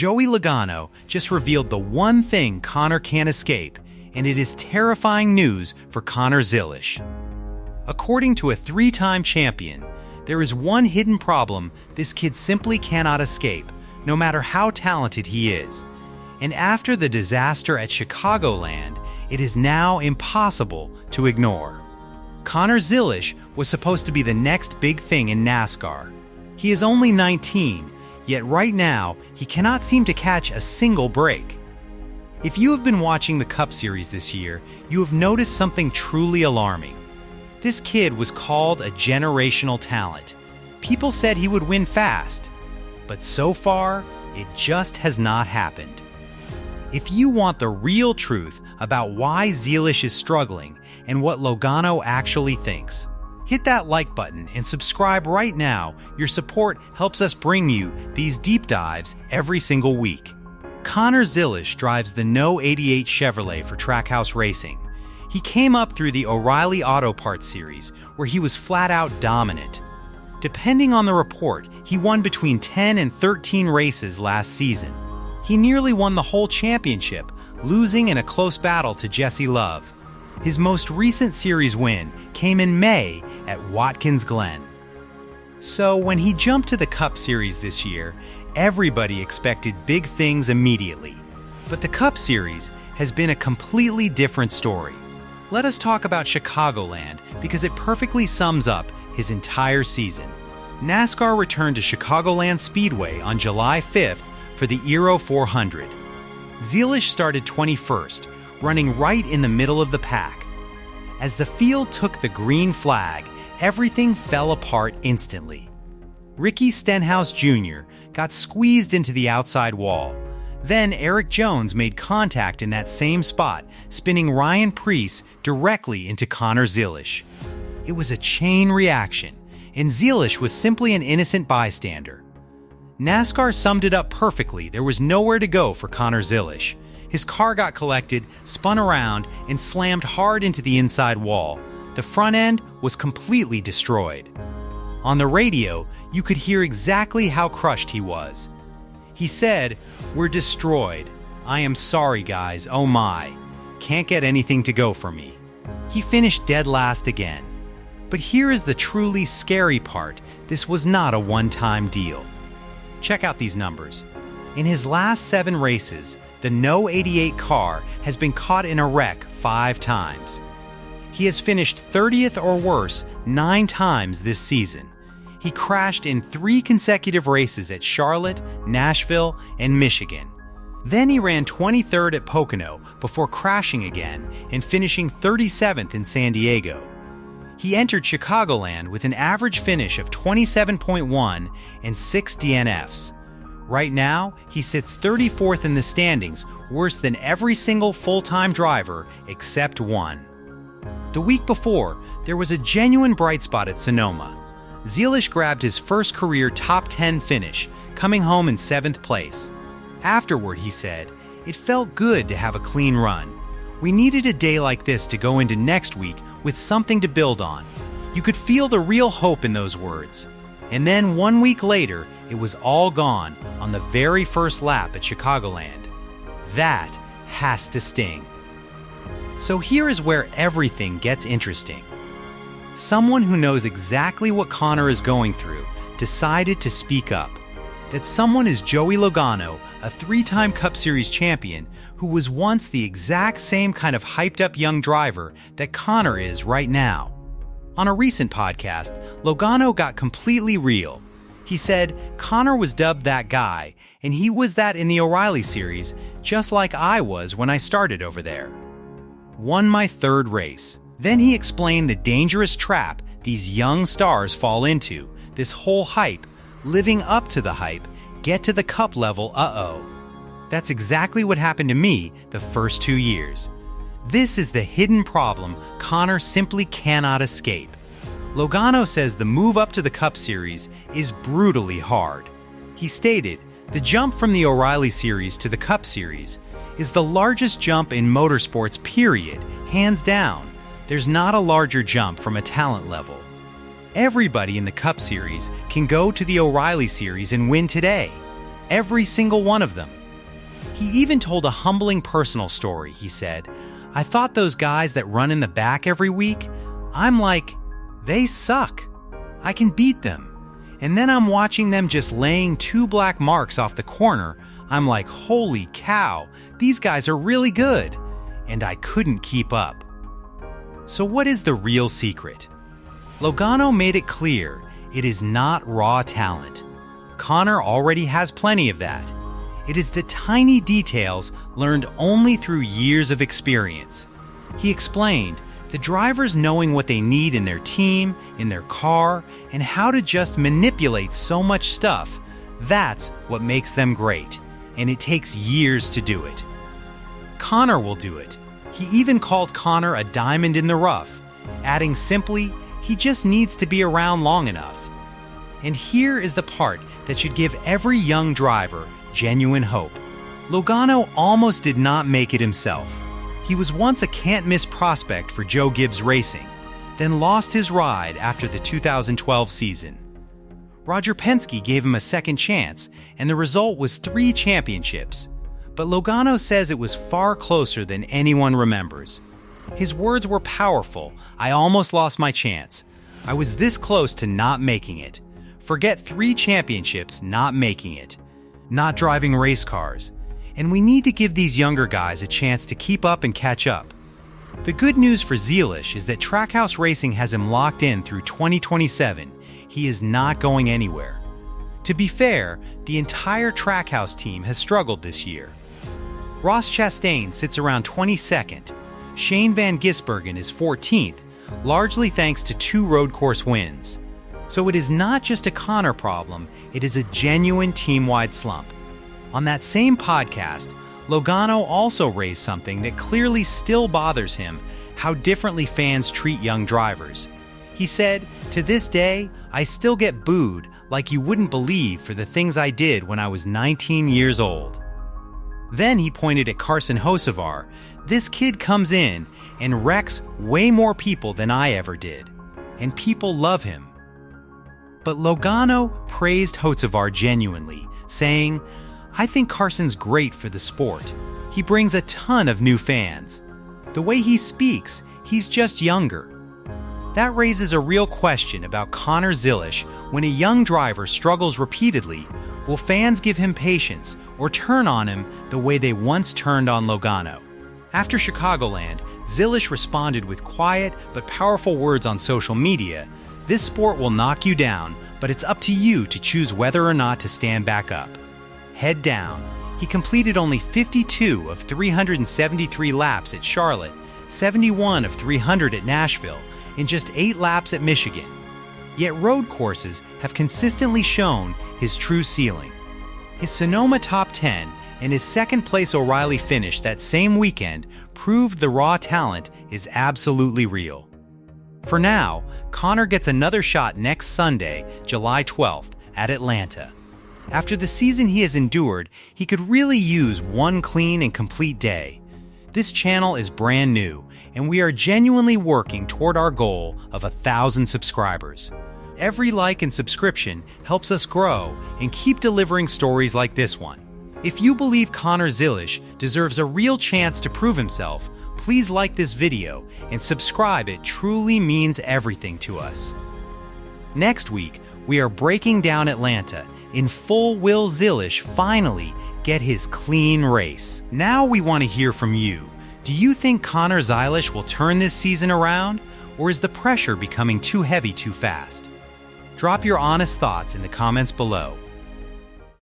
Joey Logano just revealed the one thing Connor can't escape, and it is terrifying news for Connor Zilisch. According to a three-time champion, there is one hidden problem this kid simply cannot escape, no matter how talented he is. And after the disaster at Chicagoland, it is now impossible to ignore. Connor Zilisch was supposed to be the next big thing in NASCAR. He is only 19, yet right now he cannot seem to catch a single break. If you have been watching the Cup Series this year, you have noticed something truly alarming. This kid was called a generational talent. People said he would win fast, but so far, it just has not happened. If you want the real truth about why Zilisch is struggling and what Logano actually thinks, hit that like button and subscribe right now. Your support helps us bring you these deep dives every single week. Connor Zilisch drives the No. 88 Chevrolet for Trackhouse Racing. He came up through the O'Reilly Auto Parts Series, where he was flat-out dominant. Depending on the report, he won between 10 and 13 races last season. He nearly won the whole championship, losing in a close battle to Jesse Love. His most recent series win came in May at Watkins Glen. So when he jumped to the Cup Series this year, everybody expected big things immediately. But the Cup Series has been a completely different story. Let us talk about Chicagoland because it perfectly sums up his entire season. NASCAR returned to Chicagoland Speedway on July 5th for the Aero 400. Zilisch started 21st, running right in the middle of the pack. As the field took the green flag, everything fell apart instantly. Ricky Stenhouse Jr. got squeezed into the outside wall. Then Eric Jones made contact in that same spot, spinning Ryan Preece directly into Connor Zilisch. It was a chain reaction, and Zilisch was simply an innocent bystander. NASCAR summed it up perfectly. There was nowhere to go for Connor Zilisch. His car got collected, spun around, and slammed hard into the inside wall. The front end was completely destroyed. On the radio, you could hear exactly how crushed he was. He said, "We're destroyed. I am sorry, guys, oh my. Can't get anything to go for me." He finished dead last again. But here is the truly scary part. This was not a one-time deal. Check out these numbers. In his last 7 races, the No. 88 car has been caught in a wreck 5 times. He has finished 30th or worse 9 times this season. He crashed in 3 consecutive races at Charlotte, Nashville, and Michigan. Then he ran 23rd at Pocono before crashing again and finishing 37th in San Diego. He entered Chicagoland with an average finish of 27.1 and 6 DNFs. Right now, he sits 34th in the standings, worse than every single full-time driver except one. The week before, there was a genuine bright spot at Sonoma. Zilisch grabbed his first career top 10 finish, coming home in 7th place. Afterward, he said, "It felt good to have a clean run. We needed a day like this to go into next week with something to build on." You could feel the real hope in those words. And then 1 week later, it was all gone on the very first lap at Chicagoland. That has to sting. So here is where everything gets interesting. Someone who knows exactly what Connor is going through decided to speak up. That someone is Joey Logano, a 3-time Cup Series champion who was once the exact same kind of hyped-up young driver that Connor is right now. On a recent podcast, Logano got completely real. He said Connor was dubbed that guy, and he was that in the O'Reilly series, just like I was when I started over there. Won my 3rd race. Then he explained the dangerous trap these young stars fall into, this whole hype, living up to the hype, get to the cup level, uh-oh. That's exactly what happened to me the first 2 years. This is the hidden problem Connor simply cannot escape. Logano says the move up to the Cup Series is brutally hard. He stated, "The jump from the O'Reilly Series to the Cup Series is the largest jump in motorsports, period, hands down. There's not a larger jump from a talent level. Everybody in the Cup Series can go to the O'Reilly Series and win today. every single one of them. He even told a humbling personal story. He said, "I thought those guys that run in the back every week, I'm like, they suck. I can beat them. And then I'm watching them just laying 2 black marks off the corner. I'm like, holy cow, these guys are really good. And I couldn't keep up." So what is the real secret? Logano made it clear it is not raw talent. Connor already has plenty of that. It is the tiny details learned only through years of experience. He explained, the drivers knowing what they need in their team, in their car, and how to just manipulate so much stuff, that's what makes them great, and it takes years to do it. Connor will do it. He even called Connor a diamond in the rough, adding simply, he just needs to be around long enough. And here is the part that should give every young driver genuine hope. Logano almost did not make it himself. He was once a can't-miss prospect for Joe Gibbs Racing, then lost his ride after the 2012 season. Roger Penske gave him a second chance, and the result was 3 championships. But Logano says it was far closer than anyone remembers. His words were powerful. "I almost lost my chance. I was this close to not making it. Forget 3 championships, not making it. Not driving race cars. And we need to give these younger guys a chance to keep up and catch up." The good news for Zilisch is that Trackhouse Racing has him locked in through 2027. He is not going anywhere. To be fair, the entire Trackhouse team has struggled this year. Ross Chastain sits around 22nd. Shane Van Gisbergen is 14th, largely thanks to 2 road course wins. So it is not just a Connor problem, it is a genuine team-wide slump. On that same podcast, Logano also raised something that clearly still bothers him, how differently fans treat young drivers. He said, "To this day, I still get booed like you wouldn't believe for the things I did when I was 19 years old." Then he pointed at Carson Hocevar. "This kid comes in and wrecks way more people than I ever did, and people love him." But Logano praised Hocevar genuinely, saying, "I think Carson's great for the sport. He brings a ton of new fans. The way he speaks, he's just younger." That raises a real question about Connor Zilisch. When a young driver struggles repeatedly, will fans give him patience or turn on him the way they once turned on Logano? After Chicagoland, Zilisch responded with quiet but powerful words on social media. "This sport will knock you down, but it's up to you to choose whether or not to stand back up." Head down. He completed only 52 of 373 laps at Charlotte, 71 of 300 at Nashville, and just 8 laps at Michigan. Yet road courses have consistently shown his true ceiling. His Sonoma top 10 and his second-place O'Reilly finish that same weekend proved the raw talent is absolutely real. For now, Connor gets another shot next Sunday, July 12th, at Atlanta. After the season he has endured, he could really use one clean and complete day. This channel is brand new, and we are genuinely working toward our goal of 1,000 subscribers. Every like and subscription helps us grow and keep delivering stories like this one. If you believe Connor Zilisch deserves a real chance to prove himself, please like this video and subscribe. It truly means everything to us. Next week, we are breaking down Atlanta in full. Will Zilisch finally get his clean race? Now we want to hear from you. Do you think Connor Zilisch will turn this season around, or is the pressure becoming too heavy too fast? Drop your honest thoughts in the comments below.